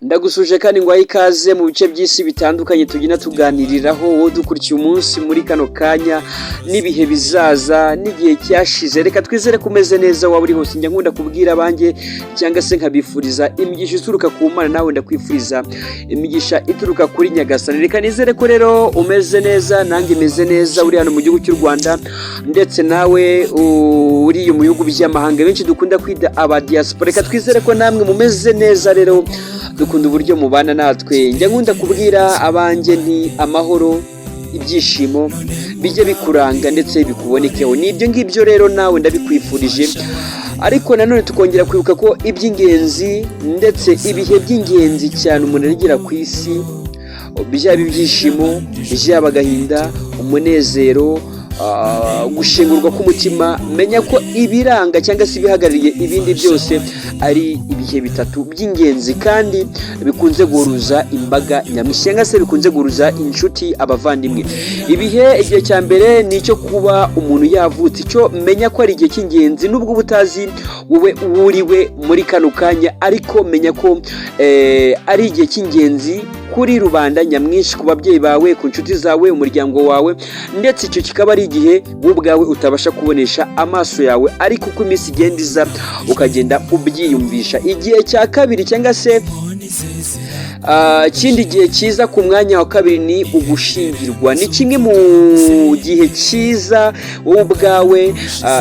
Ndagusuje kandi ngwaye ikaze mu bice by'isi bitandukanye tugina tuganiriraho wowe dukurikiye umunsi muri kano kanya n'ibihe bizaza n'igihe cyashize. Reka twizere kumeze neza waba uri hose. Njya nkunda kubwira abanjye cyangwa se nkabifuriza imigisha ituruka ku Mana, nawe ndakwifuriza imigisha ituruka kuri Nyagasani. Reka nizere ko rero umeze neza, nanjye meze neza, uri hano mu gihugu cy'u Rwanda ndetse nawe uri mu bihugu by'amahanga benshi dukunda kwita aba diaspora. Reka twizere ko namwe mumeze neza rero dukunda uburyo mubana natwe. Njya nkunda kubwira abanjye nti amahoro, ibyishimo bijye bikuranga ndetse bikubonekeho. Nibyo ngibyo rero nawe ndabikwifurije, ariko nanone tukongera kwibuka ko iby'ingenzi ndetse ibihe by'ingenzi cyane umuntu agira ku isi, byaba ibyishimo, byaba agahinda, umunezero, gushengurwa k'umutima, menya ko ibiranga cyangwa se ibihagarariye ibindi byose ari ibihe bitatu by'ingenzi kandi bikunze guhuruza imbaga nyamwinshi cyangwa se bikunze guhuruza inshuti, abavandimwe. Igihe cya mbere ni icyo kuba umuntu yavutse. Icyo menya ko ari igihe cy'ingenzi, nubwo uba utazi wowe uriwe muri kano kanya, ariko menya ko ari igihe cy'ingenzi kuri rubanda nyamwinshi, ku babyeyi bawe, ku nshuti zawe, umuryango wawe, ndetse icyo kikaba ari igihe wowe ubwawe utabasha kubonesha amaso yawe, ariko uko iminsi igenda iza ukagenda ubyiyumvisha. Igihe cya kabiri cyangwa se ikindi gihe cyiza ku mwanya wa kabiri ni ugushingirwa. Ni kimwe mu gihe cyiza wowe ubwawe,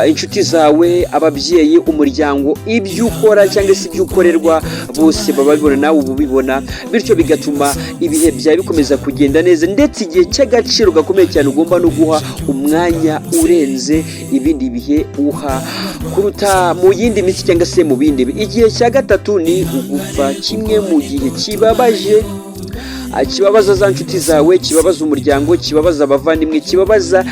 inshuti zawe, ababyeyi, umuryango, ibyo ukora cyangwa se ibyo ukorerwa bose baba babibona, nawe uba ubibona, bityo bigatuma ibihe byawe bikomeza kugenda neza. Ndetse igihe cy'agaciro gakomeye cyane ugomba no guha umwanya urenze ibindi bihe uha kuruta mu yindi minsi cyangwa se mu bindi. Igihe cya gatatu ni ugupfa, kimwe mu gihe kibabaza za nshuti zawe, kibabaza umuryango, kibabaza abavandimwe, kibabaza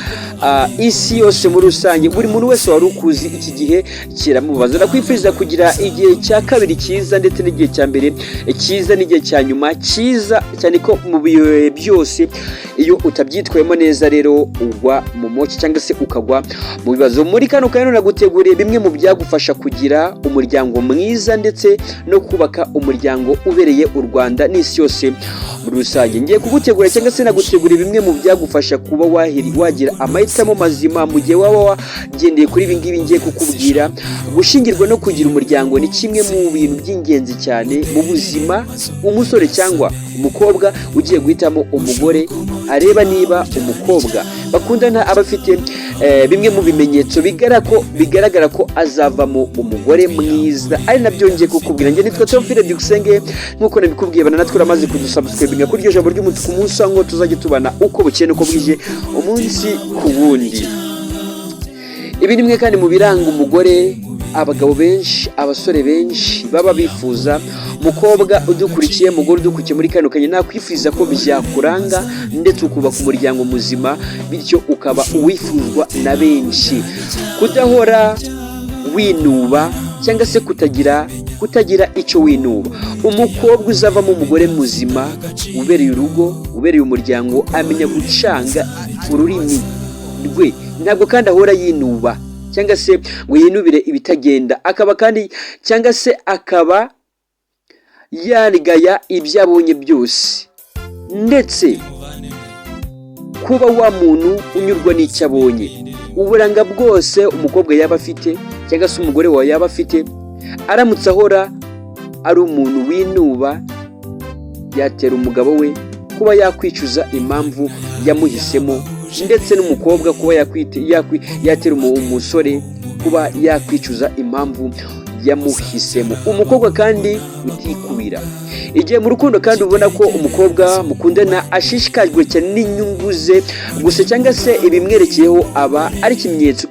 isi yose muri rusange. Buri muntu wese wari ukuzi iki gihe kiramubaza. Ndakwifuriza kugira igihe cya kabiri cyiza ndetse n'igihe cya mbere cyiza n'igihe cya nyuma cyiza cyane, ko mu bihe byose iyo utabyitwayemo neza rero ugwa mu moki cyangwa se ukagwa mu bibazo. Muri kano kanya naguteguriye bimwe mu byagufasha kugira umuryango mwiza ndetse no kubaka umuryango ubereye u Rwanda n'isi yose muri rusange. Ngiye kugutegura cyangwa se naguteguriye bimwe mu byagufasha kuba wagira amahitamo mazima mu gihe waba wagendeye kuri ibi ngibi ngiye kukubwira. Gushingirwa no kugira umuryango ni kimwe mu bintu by'ingenzi cyane mu buzima. Umusore cyangwa umukobwa ugiye guhitamo umugore areba niba umukobwa bakundana aba afite bimwe mu bimenyetso bigaragara ko azavamo umugore mwiza. Ari nabyo ngiye kukubwira. Njye nitwa Theophile Byukusenge, nk'uko nabikubwiye bana natwe uramaze kudusubscribinga kuri iryo jambo ry'umutuku umunsi ngo tuzajye tubana uko bukeye uko bwije umunsi ku wundi. Ibi ni bimwe kandi mu biranga umugore abagabo benshi, abasore benshi baba bifuza. Mukobwa udukurikiye, mugore udukurikiye muri kano kanya, nakwifuza ko byakuranga ndetse ukubaka umuryango muzima, bityo ukaba uwifuzwa na benshi. Kudahora winuba cyangwa se kutagira icyo winuba. Umukobwa uzavamo umugore muzima ubereye urugo, ubereye umuryango, amenya gucanga ururimi rwe, ntabwo kandi ahora yinuba cyangwa se ngo yinubire ibitagenda, akaba yarigaya ibyo abonye byose, ndetse kuba wa muntu unyurwa n'icyo abonye. Uburanga bwose umukobwa yaba afite cyangwa se umugore wawe yaba afite, aramutse ahora ari umuntu winuba, yatera umugabo we kuba yakwicuza impamvu yamuhisemo, ndetse n'umukobwa kuba yatera umusore kuba yakwicuza impamvu yamuhisemo. Umukobwa kandi utikubira. Igihe mu rukundo kandi ubona ko umukobwa mukundana ashishikajwe cyane n'inyungu ze gusa cyangwa se ibimwerekeyeho, aba ari ikimenyetso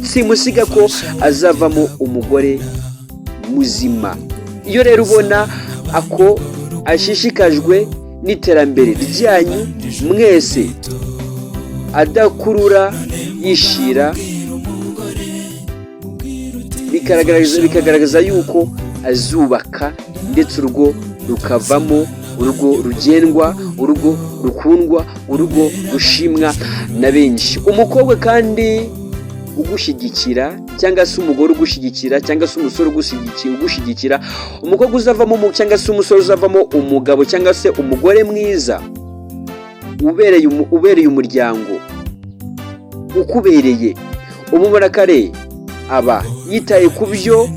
simusiga ko azavamo umugore muzima. Iyo rero ubona ako ashishikajwe n'iterambere ryanyu mwese, adakurura yishira, bikagaragaza yuko azubaka ndetse urugo rukavamo urugo rugendwa, urugo rukundwa, urugo rushimwa na benshi. Umukobwa kandi ugushyigikira cyangwa se umugore ugushyigikira cyangwa se umusore ugushyigikira, umukobwa uzavamo cyangwa se umusore uzavamo umugabo cyangwa se umugore mwiza ubereye umuryango, ukubereye. Umumarakare aba yitaye ku byo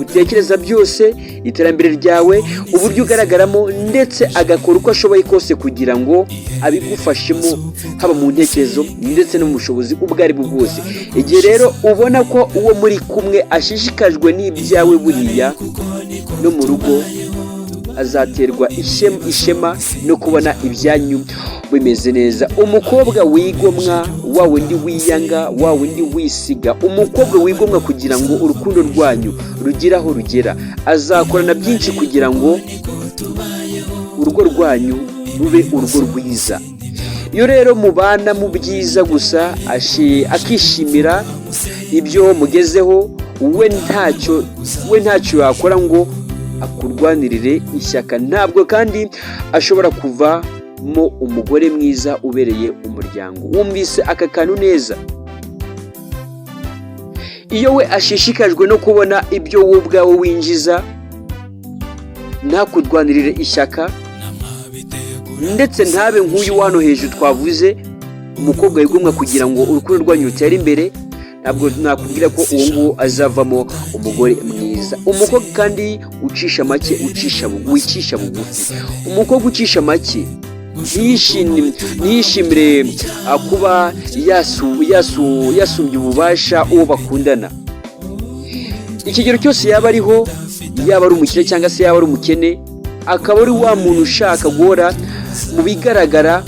utekereza byose, iterambere ryawe, uburyo ugaragaramo, ndetse agakora uko ashoboye kose kugira ngo abigufashemo, haba mu ntekerezo ndetse no mu bushobozi ubwo ari bwo bwose. Igihe rero ubona ko uwo muri kumwe ashishikajwe n'ibyawe, buriya no mu rugo azaterwa ishema no kubona ibyanyu bimeze neza. Umukobwa wigomwa, wa wundi wiyanga, wa wundi wisiga, umukobwa wigomwa kugira ngo urukundo rwanyu rugire aho rugera, azakorana byinshi kugira ngo urugo rwanyu rube urugo rwiza. Iyo rero mubana mu byiza gusa akishimira ibyo mugezeho, we ntacyo yakora ngo akurwanirire ishyaka, ntabwo kandi ashobora kuvamo umugore mwiza ubereye umuryango. Wumvise aka kantu neza? Iyo we ashishikajwe no kubona ibyo wowe ubwawe winjiza, ntakurwanirire ishyaka, ndetse ntabe nk'uyu wano hejuru twavuze, umukobwa wigomwa kugira ngo urukundo rwanyu rutere imbere, ntabwo nakubwira ko uwo nguwo azavamo umugore mwiza. Umukobwa kandi ucisha make, wicisha bugufi. Umukobwa ucisha make ntiyishimire kuba yasumbye ububasha uwo bakundana. Ikigero cyose yaba ariho, yaba ari umukire cyangwa se yaba ari umukene, akaba ari wa muntu ushaka guhora mu bigaragara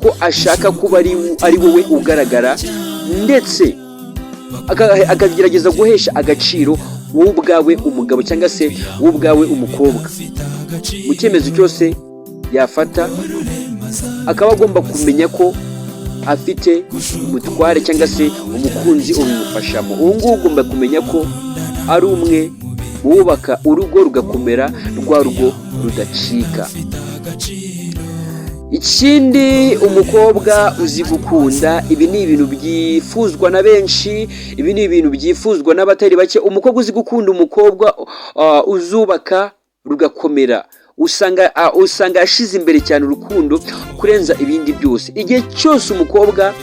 ko ashaka kuba ari wowe ugaragara, ndetse akagerageza guhesha agaciro wowe ubwawe umugabo cyangwa se wowe ubwawe umukobwa. Mu cyemezo cyose yafata, akaba agomba kumenya ko afite umutware cyangwa se umukunzi ubimufashamo. Uwo nguwo ugomba kumenya ko ari umwe wubaka urugo rugakomera, rwa rugo rudacika. Ikindi, umukobwa uzi gukunda. Ibi ni ibintu byifuzwa na benshi, ibi ni ibintu byifuzwa n'abatari bake. Umukobwa uzi gukunda, umukobwa uzubaka rugakomera, usanga yashize imbere cyane urukundo kurenza ibindi byose. Igihe cyose umukobwa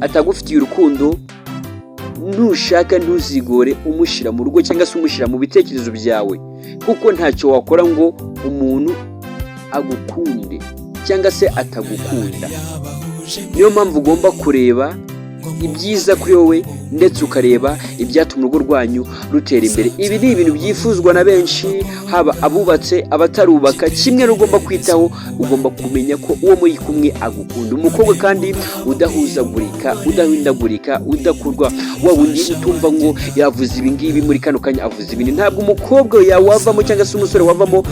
atagufitiye urukundo, ntushaka ntuzigore umushyira mu rugo cyangwa se umushyira mu bitekerezo byawe, kuko ntacyo wakora ngo umuntu agukunde cyangwa se atagukunda. Niyo mpamvu ugomba kureba ibyiza kuri wowe, ndetse ukareba ibyatuma urugo rwanyu rutera imbere. Ibi ni ibintu byifuzwa na benshi, haba abubatse, abatarubaka. Kimwe ugomba kwitaho, ugomba kumenya ko uwo muri kumwe agukunda. Umukobwa kandi udahuzagurika, udahindagurika, udakurwa, wa wundi utumva ngo yavuze ibi ngibi muri kano kanya avuze ibindi. Ntabwo umukobwa wavamo cyangwa se umusore wavamo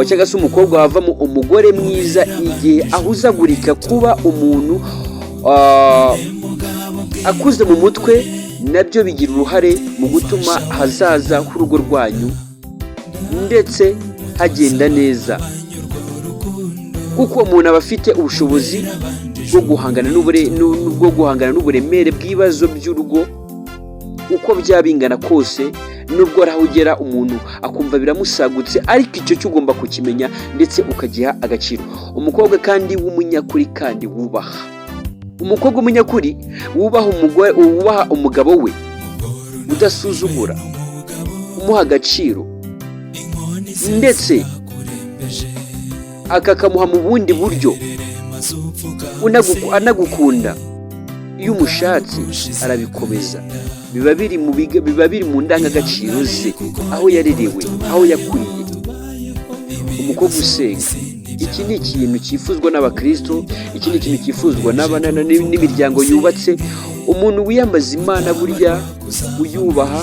cyangwa se umukobwa wavamo umugore mwiza igihe ahuzagurika. Kuba umuntu akuze mu mutwe nabyo bigira uruhare mu gutuma hazaza h'urugo rwanyu ndetse hagenda neza, kuko umuntu aba afite ubushobozi bwo guhangana n'uburemere bw'ibibazo by'urugo uko byaba bingana kose. Nubwo aho ugera umuntu akumva biramusagutse, ariko icyo cyo ugomba kukimenya ndetse ukagiha agaciro. Umukobwa kandi w'umunyakuri kandi wubaha. Umukobwa w'umunyakuri wubaha umugabo we, udasuzugura, umuha agaciro, ndetse akakamuha mu bundi buryo, anagukunda. Iyo umushatse arabikomeza, biba biri mu ndangagaciro ze, aho yarerewe, aho yakuriye. Umukobwa usenga, iki ni ikintu cyifuzwa n'abakristo, iki ni ikintu cyifuzwa n'imiryango yubatse. Umuntu wiyambaza Imana burya uyubaha,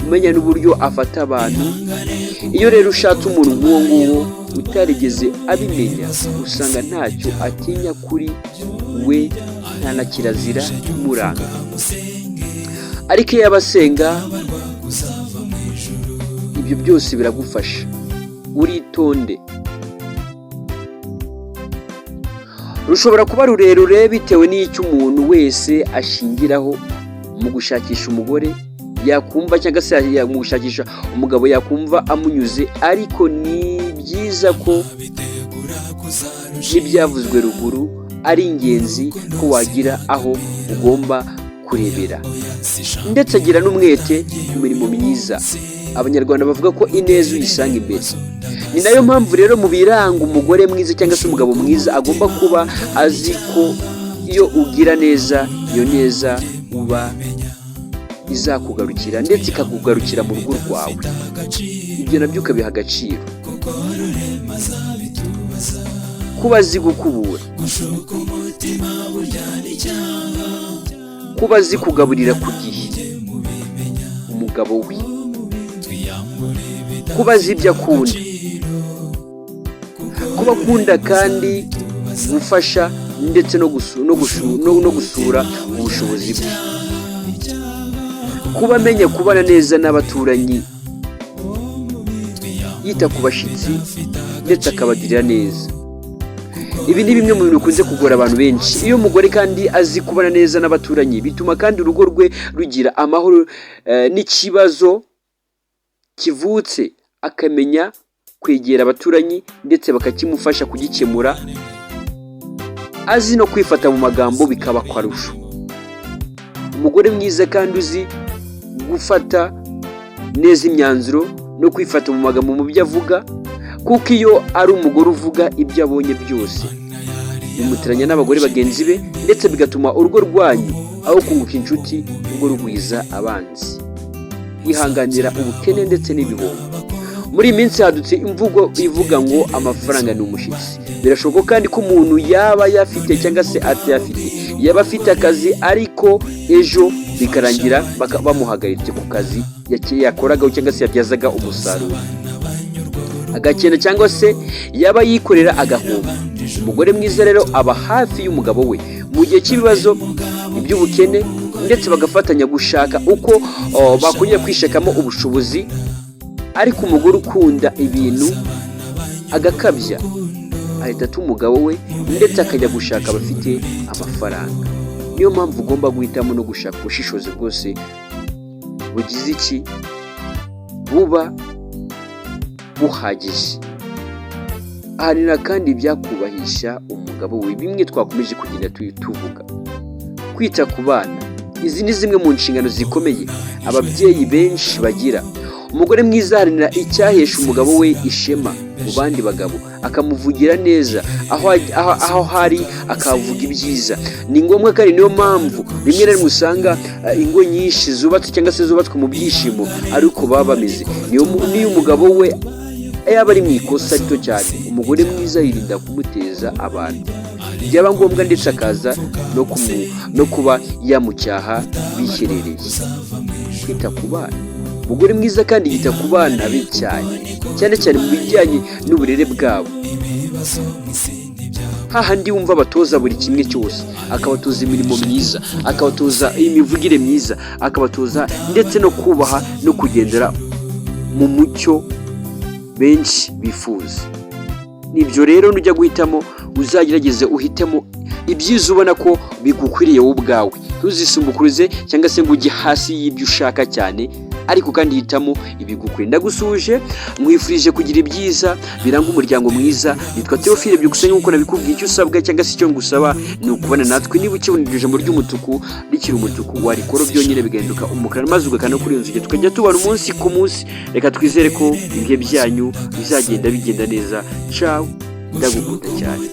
umenya n'uburyo afata abantu. Iyo rero ushatse umuntu nk'uwo nguwo utarigeze abimenya, usanga ntacyo atinya kuri we, nta na kirazira imuranga. Ariko iyo abasenga, ibyo byose biragufasha. Uritonde. Rushobora kuba rurerure bitewe n'icyo umuntu wese ashingiraho, mu gushakisha umugore yakumva cyangwa se mu gushakisha umugabo yakumva amunyuze, ariko ni byiza ko n'ibyavuzwe ruguru ari ingenzi ko wagira aho ugomba kurebera, ndetse agira n'umwete ku mirimo myiza. Abanyarwanda bavuga ko ineza uyisanga imbere. Ni nayo mpamvu rero mu biranga umugore mwiza cyangwa se umugabo mwiza agomba kuba azi ko iyo ugira neza, iyo neza uba izakugarukira ndetse ikakugarukira mu rugo rwawe, ibyo nabyo ukabiha agaciro. Kuba azi gukubura, kuba azi kugaburira ku gihe umugabo we, kuba azi ibyo akunda, kuba akunda kandi gufasha ndetse no gusura ubushobozi bwe, kuba amenya kubana neza n'abaturanyi, yita ku bashyitsi ndetse akabagirira neza. Ibi ni bimwe mu bintu bikunze kugora abantu benshi. Iyo umugore kandi azi kubana neza n'abaturanyi, bituma kandi urugo rwe rugira amahoro, n'ikibazo kivutse akamenya kwegera abaturanyi ndetse bakakimufasha kugikemura. Azi no kwifata mu magambo bikaba akarusho. Umugore mwiza kandi uzi gufata neza imyanzuro no kwifata mu magambo mu byo avuga, kuko iyo ari umugore uvuga ibyo abonye byose bimutiranya n'abagore bagenzi be, ndetse bigatuma urugo rwanyu aho kunguka inshuti urwo rugwiza abanzi. Yihanganira ubukene ndetse n'ibihombo. Muri iyi minsi hadutse imvugo ivuga ngo amafaranga ni umushyitsi. Birashoboka kandi ko umuntu yaba yafite cyangwa se atayafite, yaba afite akazi ariko ejo bikarangira bamuhagaritse ku kazi yakoragaho cyangwa se yabyazaga umusaruro, agakena cyangwa se yaba yikorera agahomba. Umugore mwiza rero aba hafi y'umugabo we mu gihe cy'ibibazo iby'ubukene, ndetse bagafatanya gushaka uko bakongera kwishakamo ubushobozi. Ariko umugore ukunda ibintu agakabya ahita ata umugabo we ndetse akajya gushaka abafite amafaranga. Niyo mpamvu ugomba guhitamo no gushaka ubushishozi bwose bugize iki, buba buhagije. Ahanira kandi byakubahisha umugabo we, bimwe twakomeje kugenda tuvuga. Kwita ku bana, izi ni zimwe mu nshingano zikomeye ababyeyi benshi bagira. Umugore mwiza aharanira icyahesha umugabo we ishema mu bandi bagabo, akamuvugira neza aho hari, akavuga ibyiza. Ni ngombwa kandi niyo mpamvu rimwe na rimwe usanga ingo nyinshi zubatse cyangwa se zubatswe mu byishimo ariko baba bameze. Niyo umugabo we yaba ari mu ikosa rito cyane, umugore mwiza yirinda kumuteza abantu, byaba ngombwa ndetse akaza no kuba yamucyaha biherereye. Kwita ku bana, umugore mwiza kandi yita ku bana be cyane cyane mu bijyanye n'uburere bwabo. Hahandi wumva abatoza buri kimwe cyose, akabatoza imirimo myiza, akabatoza imivugire myiza, akabatoza ndetse no kubaha no kugendera mu mucyo benshi bifuza. Nibyo rero nujya guhitamo uzagerageze uhitemo ibyiza ubona ko bigukwiriye wowe ubwawe. Ntuzisumbukuruze cyangwa se ngo ujye hasi y'ibyo ushaka cyane, ariko kandi hitamo ibigukwiriye. Ndagusuje, mwifurije kugira ibyiza biranga umuryango mwiza. Nitwa Theophile Byukusenge, nk'uko nabikubwiye. Icyo usabwa cyangwa se icyo ngusaba ni ukubana natwe. Niba ukibona ijambo ry'umutuku rikiri umutuku, warikora byonyine bigahinduka umukara, maze ugakana kuri iyo nzu tukajya tubana umunsi ku munsi. Reka twizere ko ibihe byanyu bizagenda bigenda neza. Ciao, ndagukunda cyane.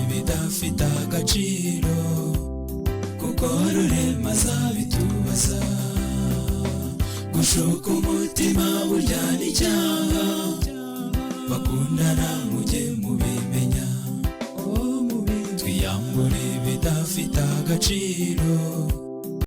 Bidafite agaciro kuko rurema azabitubaza. Gushuka umutima burya ni icyaha, bakundana mujye mubimenya. Twiyambure bidafite agaciro.